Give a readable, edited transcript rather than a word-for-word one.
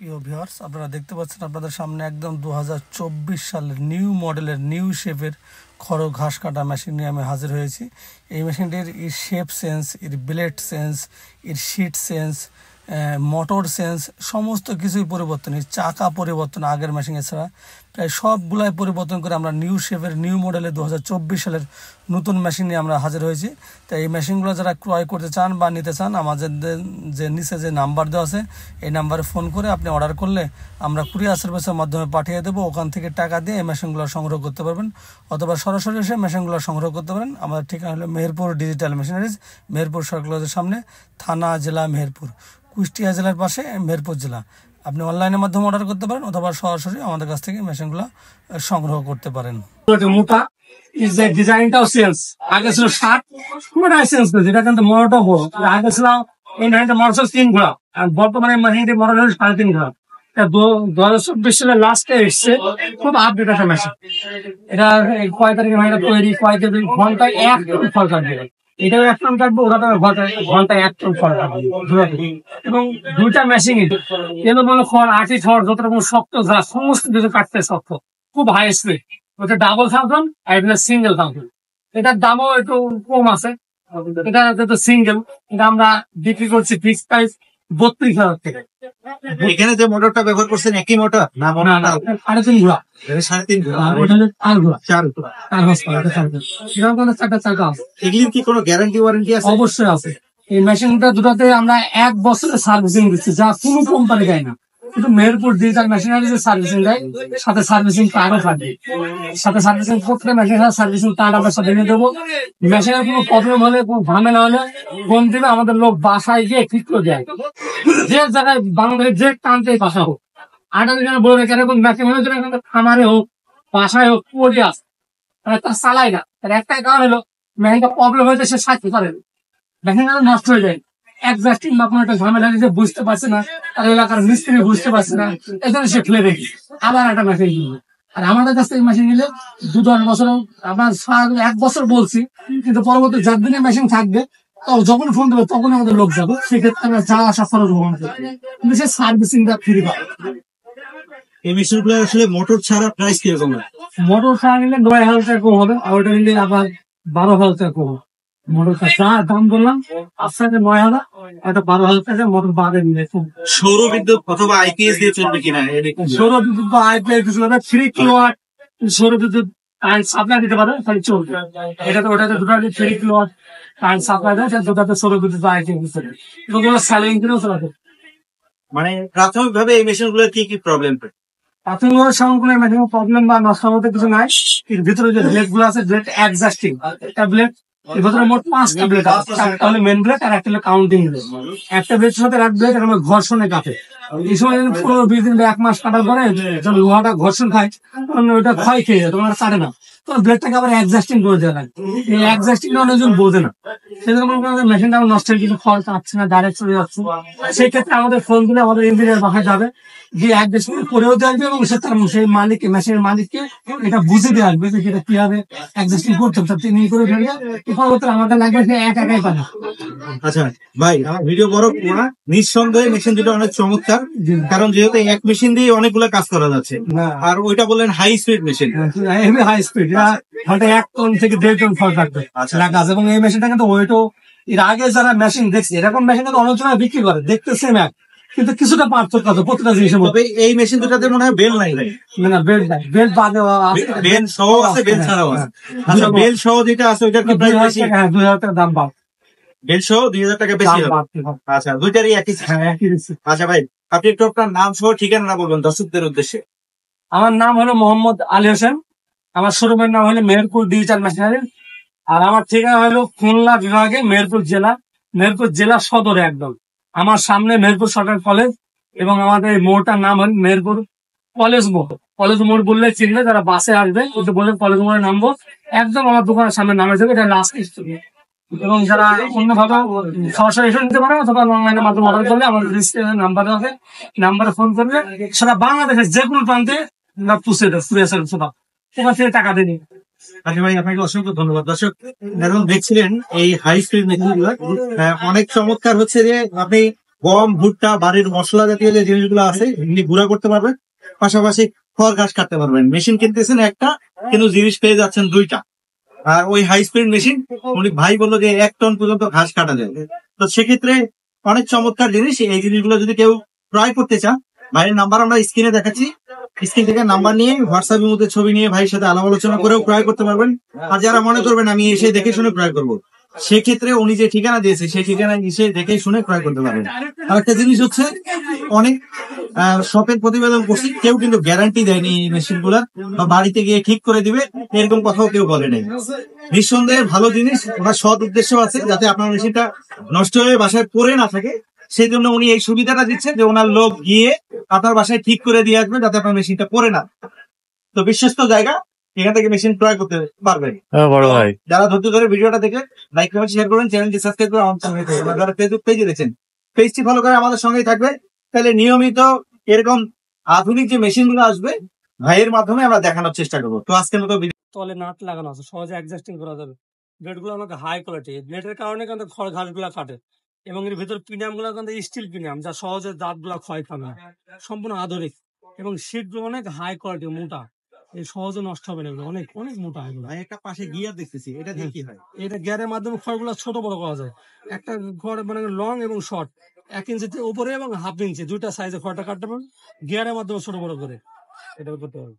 প্রিয় ভিউয়ার্স, আপনারা দেখতে পাচ্ছেন আপনাদের সামনে একদম 2024 সালের নিউ মডেলের নিউ শেপের খড় ঘাস কাটা মেশিন নিয়ে আমি হাজির হয়েছি। এই মেশিনটির এর শেপ সেন্স, এর ব্লেড সেন্স, এর শিট সেন্স, মোটর সেন্স সমস্ত কিছুই পরিবর্তন। এই চাকা পরিবর্তন আগের মেশিনের ছাড়া প্রায় সবগুলাই পরিবর্তন করে আমরা নিউ শেপের নিউ মডেলের 2024 সালের নতুন মেশিন নিয়ে আমরা হাজির হয়েছি। তাই এই মেশিনগুলো যারা ক্রয় করতে চান বা নিতে চান, আমাদের যে নিচে যে নাম্বার দেওয়া আছে এই নাম্বারে ফোন করে আপনি অর্ডার করলে আমরা কুরিয়ার সার্ভিসের মাধ্যমে পাঠিয়ে দেবো। ওখান থেকে টাকা দিয়ে এই মেশিনগুলো সংগ্রহ করতে পারবেন, অথবা সরাসরি এসে মেশিনগুলো সংগ্রহ করতে পারেন। আমাদের ঠিকানা হলো মেহেরপুর ডিজিটাল মেশিনারিজ, মেহেরপুর সরকারের সামনে, থানা জেলা মেহেরপুর, কুষ্টিয়া জেলার পাশে মেহেরপুর জেলা। আপনি অনলাইনের মাধ্যমে অর্ডার করতে পারেন অথবা সরাসরি আমাদের কাছ থেকে মেশিনগুলো সংগ্রহ করতে পারেন। মোটা ইজ দ্য ডিজাইনটাও চেঞ্জ। আগে ছিল 60, মোটাই চেঞ্জ করেছে, এটা কিন্তু মোটরটা বড়। আগে ছিল এই মেশিনটা মোটর ছিল 3 ঘোড়া, আর বর্তমানে মেশিনটি মোটর হল 3.5 ঘোড়া। 2024 সালের লাস্টে এসছে, খুব আপডেট একটা মেশিন। এটা কয় তারিখে মেশিনটা তৈরি, কয় তারিখ ঘন্টায় 1 টন ফল কাটবে। এটাও 1 টন কাটবো, ওটা ঘন্টায় 1 টন ফল কাটবে। এবং দুইটা মেশিন এলো বলে খড়, আটি খড়, যত রকম শক্ত ঘাস সমস্ত কিছু কাটতে শক্ত, খুব হাই স্পিড। ওটা ডাবল থাউজেন্ড আর এটা সিঙ্গেল থাউজেন্ড। এটার দামও একটু কম আছে। এটা যেহেতু সিঙ্গেল, এটা আমরা বিক্রি করছি ফিক্সড প্রাইস 32,000 টাকা। এখানে যে মোটরটা ব্যবহার করছেন একই মোটর না? 3.5 ঘোড়া, 3.5 ঘোড়া, ওটা হলো 4 ঘোড়া, 4 ঘোড়া। 4 horsepower, এটা 4 ঘোড়া। এরকম কোনো চারটা চাকা আছে। এগুলির কি কোনো গ্যারান্টি ওয়ারেন্টি আছে? অবশ্যই আছে। এই মেশিনটা দুটাতে আমরা 1 বছরের সার্ভিসিং দিচ্ছি, যা কোনো কোম্পানি দেয় না। কিন্তু মেহেরপুর ডিজিটাল মেশিনারি যে সার্ভিসিং দেয়, সাথে সার্ভিসিং কার্ডও থাকবে। সাথে সার্ভিসিং প্রত্যেকটা মেশিনের সার্ভিসিং কার্ড আমরা সাথে নিয়ে দেবো। মেশিনের কোনো প্রবলেম হলে, কোনো ঝামেলা হলে ফোন দিলে আমাদের লোক বাসায় গিয়ে ঠিক করে দেয়। যে জায়গায় বাংলাদেশের যে প্রান্তে বাসা হোক, আটা যেখানে বলে রেখে এরকম মেশিন হলে যেন খামারে হোক, বাসায় হোক, পড়ে আসে, তা চালায় না। তার একটাই কারণ হলো মেশিনটা প্রবলেম হয়েছে, সে সাথে পারে মেশিনটা নষ্ট হয়ে যায়। একজাস্টিং বা কোনো একটা ঝামেলা যে বুঝতে পারছে না, তার এলাকার মিস্ত্রি বুঝতে পারছে না, এই জন্য সে ফেলে রেখে আবার একটা মেশিন কিনবে। আর আমাদের কাছ থেকে মেশিন নিলে 2-10 বছর, আমরা 1 বছর বলছি, কিন্তু পরবর্তী যার দিনে মেশিন থাকবে যখন ফোন দেবে তখন আমাদের লোক যাবে। সেক্ষেত্রে আমরা যা আসা খরচ বহন করবো, কিন্তু সে সার্ভিসিংটা ফ্রি পাবে। এই মেশিনগুলো আসলে মোটর ছাড়া প্রাইস কিরকম? মোটর ছাড়া নিলে 9,000 টাকা কম হবে, আর ওটা নিলে আবার 12,000 টাকা কম হবে। মোটর যা দাম বললাম, আপনাকে 9,000, এটা 12,000 টাকা মোটর বাদে নিলে। সৌর বিদ্যুৎ অথবা আইপিএস দিয়ে চলবে কিনা? সৌর বিদ্যুৎ বা আইপিএস 3 কিলোওয়াট সৌর বিদ্যুৎ কারেন্ট সাপ্লাই দিতে পারে, তাহলে চলবে। এটাতে ওটাতে দুটাতে 3 কিলোওয়াট কারেন্ট সাপ্লাই দেয়, দুটাতে সৌর বিদ্যুৎ বা আইপিএস দিতে পারে। এগুলো স্যালিং কিনেও চলাতে। মানে প্রাথমিক ভাবে এই মেশিন গুলোর কি কি প্রবলেম? প্রাথমিকভাবে সামগ্রিক মেশিন প্রবলেম বা নষ্ট মতো কিছু নাই। এর ভিতরে যে ব্লেড গুলো আছে, ব্লেড অ্যাডজাস্টিং। একটা ব্লেড এর ভিতরে মোট 5টা ব্লেড আছে, 4টা হলো মেন ব্লেড আর একটা হলো কাউন্টিং ব্লেড। একটা ব্লেড সাথে এক ব্লেড এর ঘর্ষণে কাটে। এই সময় 15-20 দিন বা 1 মাস কাটার পরে যখন লোহাটা ঘর্ষণ খায়, তখন ওইটা ক্ষয় খেয়ে যায়, তখন আর কাটে না। তো ব্লেডটাকে আবার অ্যাডজাস্টিং করে দেওয়া লাগে। এই অ্যাডজাস্টিংটা অনেকজন বোঝে না, সেজন্য মেশিনটা নষ্ট হয়ে কিছু খরচ আসছে না, ডাইরেক্ট চলে যাচ্ছে। সেই ক্ষেত্রে আমাদের ফোন দিলে আমাদের ইঞ্জিনিয়ার বাসায় যাবে, গিয়ে অ্যাডজাস্টিং করেও দিয়ে আসবে, এবং সেই মালিককে, মেশিনের মালিককে এটা বুঝে দিয়ে আসবে যে সেটা কিভাবে অ্যাডজাস্টিং করতে হবে। তিনি করে ফেলবে, পরবর্তী আমাদের লাগবে সে একাই পারে। আচ্ছা ভাই, আমার ভিডিও বড় না, নিঃসন্দেহে মেশিন দুটো অনেক চমৎকার, কারণ যেহেতু এক মেশিন দিয়ে অনেকগুলো কাজ করা যাচ্ছে। আর ওইটা বললেন high speed machine, high speed, 1 ton থেকে 1.5 টন ফল কাটবে কাজ। এবং এই মেশিনটা কিন্তু ওইটাও, এর আগে যারা মেশিন দেখছি এরকম মেশিন কিন্তু অনেক সময় বিক্রি করে, দেখতে সেম এক, কিন্তু কিছুটা পার্থক্য আছে প্রতিটা জিনিসের মধ্যে। এই মেশিন দুটাতে মনে হয় বেল নাই? না, বেল্ট নাই, বেল্ট বাদে বেল সহ আছে, বেল ছাড়াও আছে। আচ্ছা, বেল সহ যেটা আছে ওইটার কি প্রাইস বেশি? 2,000 টাকা দাম পাবে। বেল সহ 2,000 টাকা বেশি হবে। আচ্ছা, দুইটারই একই? আচ্ছা ভাই, আপনি একটু আপনার নাম সহ ঠিকানা বলবেন দর্শকদের উদ্দেশ্যে। আমার নাম হলো মোহাম্মদ আলী হোসেন, আমার শোরুমের নাম হলো মেহেরপুর ডিজিটাল মেশিনারি, আর আমার ঠিকানা হলো খুলনা বিভাগে মেহেরপুর জেলা সদরে একদম। আমার সামনে মেহেরপুর সরকারি কলেজ, এবং আমাদের মোড়টার নাম হল মেহেরপুর কলেজ মোড়। কলেজ মোড় বললে চিনবে, যারা বাসে আসবে কিন্তু বললে কলেজ মোড়ে নামবো, একদম আমার দোকানের সামনে নামে যাবে, এটা লাস্ট স্টেশন। এবং যারা অন্যভাবে সরাসরি এসে নিতে পারে অথবা অনলাইনের মাধ্যমে অর্ডার করলে আমাদের নাম্বার আছে, নাম্বারে ফোন করলে সারা বাংলাদেশের যে কোনো প্রান্তে পুষে দেয়, ওখান থেকে টাকা দিয়ে। আচ্ছা ভাই, আপনাকে অসংখ্য ধন্যবাদ। দর্শক এখন দেখছিলেন এই হাই স্পিড মেশিন গুলো অনেক চমৎকার হচ্ছে, যে আপনি গম, ভুট্টা, বাড়ির মশলা জাতীয় যে জিনিসগুলো আছে এগুলি গুঁড়া করতে পারবেন, পাশাপাশি খড় ঘাস কাটতে পারবেন। মেশিন কিনতেছেন একটা, কিন্তু জিনিস পেয়ে যাচ্ছেন দুইটা। আর ওই হাই স্পিড মেশিন উনি ভাই বললো যে 1 টন পর্যন্ত ঘাস কাটা যায়। তো সেক্ষেত্রে অনেক চমৎকার জিনিস। এই জিনিসগুলো যদি কেউ ক্রয় করতে চান, ভাইয়ের নাম্বার আমরা স্ক্রিনে দেখাচ্ছি, স্ক্রিন থেকে নাম্বার নিয়ে হোয়াটসঅ্যাপের মধ্যে ছবি নিয়ে ভাইয়ের সাথে আলাপ আলোচনা করেও ক্রয় করতে পারবেন। আর যারা মনে করবেন আমি এসে দেখে শুনে ক্রয় করবো, সেক্ষেত্রে উনি যে ঠিকানা দিয়েছে সেই ঠিকানায় এসে দেখে শুনে ক্রয় করতে পারবেন। আরেকটা জিনিস হচ্ছে, অনেক শপের প্রতিবেদন করছি, কেউ কিন্তু গ্যারান্টি দেয়নি এই মেশিন গুলার, বা বাড়িতে গিয়ে ঠিক করে দিবে এরকম কথাও কেউ বলে নাই। নিঃসন্দেহে ভালো জিনিস, ওনার সৎ উদ্দেশ্য আছে যাতে আপনার মেশিনটা নষ্ট হয়ে বাসায় পড়ে না থাকে। সেই জন্য উনি এই সুবিধাটা দিচ্ছেন যে ওনার লোক গিয়ে আপনার বাসায় ঠিক করে দিয়ে আসবে যাতে আপনার মেশিনটা পড়ে না। তো বিশ্বস্ত জায়গা, এখান থেকে মেশিন ক্রয় করতে পারবেন। বড় ভাই, যারা ধৈর্য ধরে ভিডিওটা দেখে লাইক কমেন্ট শেয়ার করবেন, চ্যানেলটি সাবস্ক্রাইব করে আমাদের সঙ্গে থাকবেন। যারা ফেসবুক পেজে দেখছেন, পেজটি ফলো করে আমাদের সঙ্গেই থাকবে। তাহলে নিয়মিত এরকম আধুনিক যে মেশিন গুলো আসবে ভাইয়ের মাধ্যমে আমরা দেখানোর চেষ্টা করবো। তো আজকের মতো তলে নাট লাগানো আছে, সহজে অ্যাডজাস্টিং করা যাবে। ব্লেড গুলো অনেক হাই কোয়ালিটি, ব্লেডের কারণে কিন্তু খড় ঘাস গুলা কাটে, এবং এর ভিতর প্রিমিয়াম গুলো কিন্তু স্টিল প্রিমিয়াম, যা সহজে দাঁত গুলা ক্ষয় খাবে না। সম্পূর্ণ আধুনিক, এবং শীট গুলো অনেক হাই কোয়ালিটি, মোটা, এই সহজে নষ্ট হবে না, এগুলো অনেক অনেক মোটা এগুলো। ভাই একটা পাশে গিয়ার দেখতেছি, এটা দিয়ে কি হয়? এটা গিয়ারের মাধ্যমে খড়গুলো ছোট বড় করা যায়। একটা খড় মানে লং এবং শর্ট, 1 ইঞ্চিতে উপরে এবং 1/2 ইঞ্চি দুইটা সাইজে খড়টা কাটতে পারবেন, গিয়ারের মাধ্যমে ছোট বড় করে এটা করতে পারবেন।